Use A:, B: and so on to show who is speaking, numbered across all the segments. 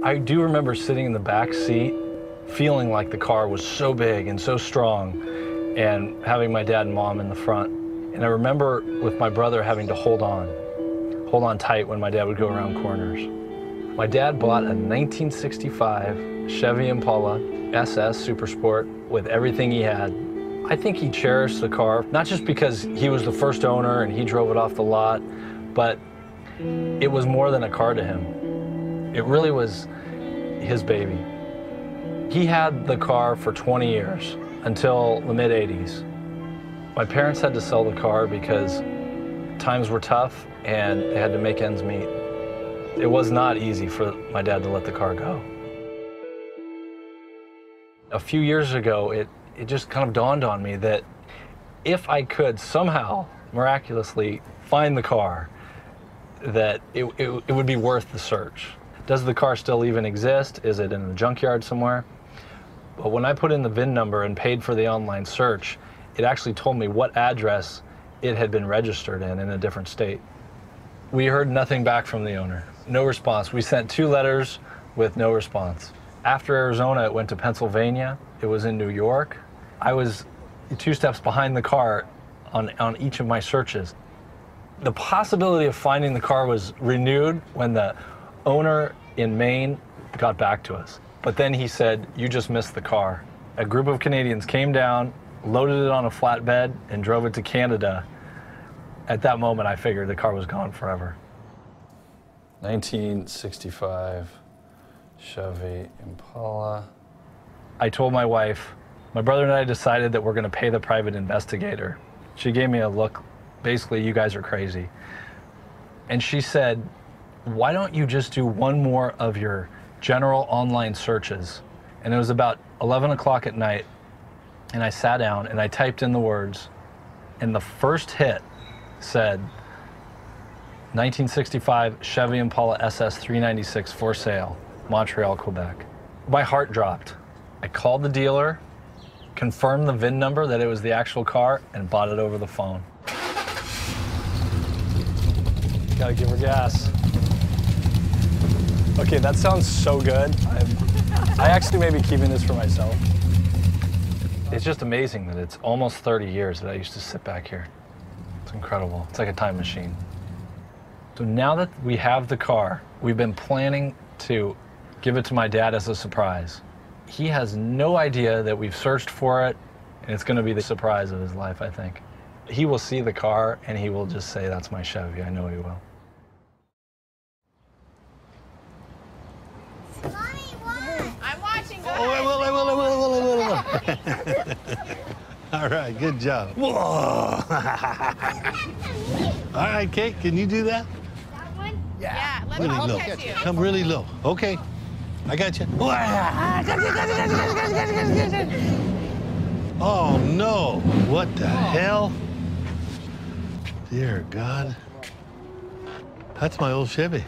A: I do remember sitting in the back seat, feeling like the car was so big and so strong, and having my dad and mom in the front. And I remember with my brother having to hold on tight when my dad would go around corners. My dad bought a 1965 Chevy Impala SS Super Sport with everything he had. I think he cherished the car, not just because he was the first owner and he drove it off the lot, but it was more than a car to him. It really was his baby. He had the car for 20 years, until the mid-'80s. My parents had to sell the car because times were tough and they had to make ends meet. It was not easy for my dad to let the car go. A few years ago, it just kind of dawned on me that if I could somehow, miraculously, find the car, that it would be worth the search. Does the car still even exist? Is it in a junkyard somewhere? But when I put in the VIN number and paid for the online search, it actually told me what address it had been registered in a different state. We heard nothing back from the owner. No response. We sent 2 letters with no response. After Arizona, it went to Pennsylvania. It was in New York. I was 2 steps behind the car on each of my searches. The possibility of finding the car was renewed when the owner in Maine got back to us. But then he said, "You just missed the car." A group of Canadians came down, loaded it on a flatbed, and drove it to Canada. At that moment, I figured the car was gone forever. 1965 Chevy Impala. I told my wife, my brother and I decided that we're going to pay the private investigator. She gave me a look, basically, "You guys are crazy." And she said, "Why don't you just do one more of your general online searches?" And it was about 11 o'clock at night, and I sat down and I typed in the words, and the first hit said 1965 Chevy Impala SS 396 for sale, Montreal, Quebec. My heart dropped. I called the dealer, confirmed the VIN number that it was the actual car, and bought it over the phone. Gotta give her gas. Okay, that sounds so good. I actually may be keeping this for myself. It's just amazing that it's almost 30 years that I used to sit back here. It's incredible. It's like a time machine. So now that we have the car, we've been planning to give it to my dad as a surprise. He has no idea that we've searched for it, and it's going to be the surprise of his life, I think. He will see the car, and he will just say, "That's my Chevy." I know he will.
B: Mommy, what? I'm watching. Go
C: Oh,
B: ahead.
C: All right, good job. Whoa. All right, Kate, can you do that?
B: That one? Yeah. Let
C: Really
B: me
C: low.
B: catch you.
C: Come really low. Okay, I got you. Oh, no. What the hell? Dear God. That's my old Chevy.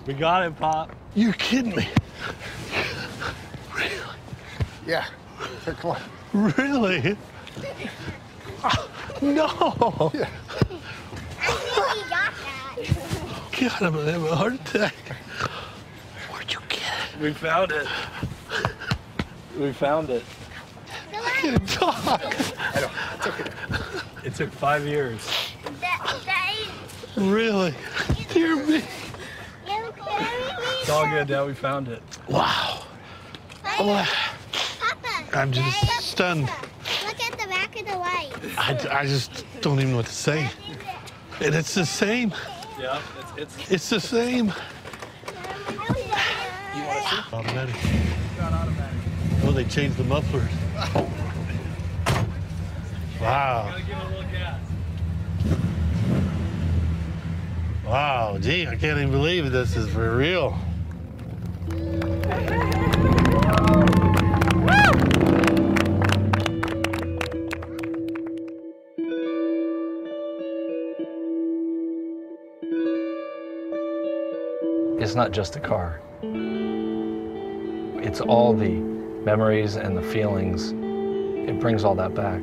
A: We got it, Pop.
C: You're kidding me. Really?
D: Yeah. Here, come on.
C: Really? No.
D: Yeah.
B: I think he got that.
C: God, I'm gonna have a heart attack. Where'd you get it?
A: We found it. We found it.
C: I can't talk.
D: I know. It's okay.
A: It took 5 years.
B: That
C: Really? Dear me.
A: It's all good, Dad. We found it.
C: Wow. Oh,
B: Papa.
C: I'm just stunned.
B: Look at the back of the light.
C: I just don't even know what to say. And it's the same.
A: Yeah,
C: It's the same.
B: You want to see?
C: Automatic. Oh, they changed the mufflers. Wow.
A: Gotta give it a little gas.
C: Wow, gee, I can't even believe this is for real.
A: It's not just a car. It's all the memories and the feelings. It brings all that back.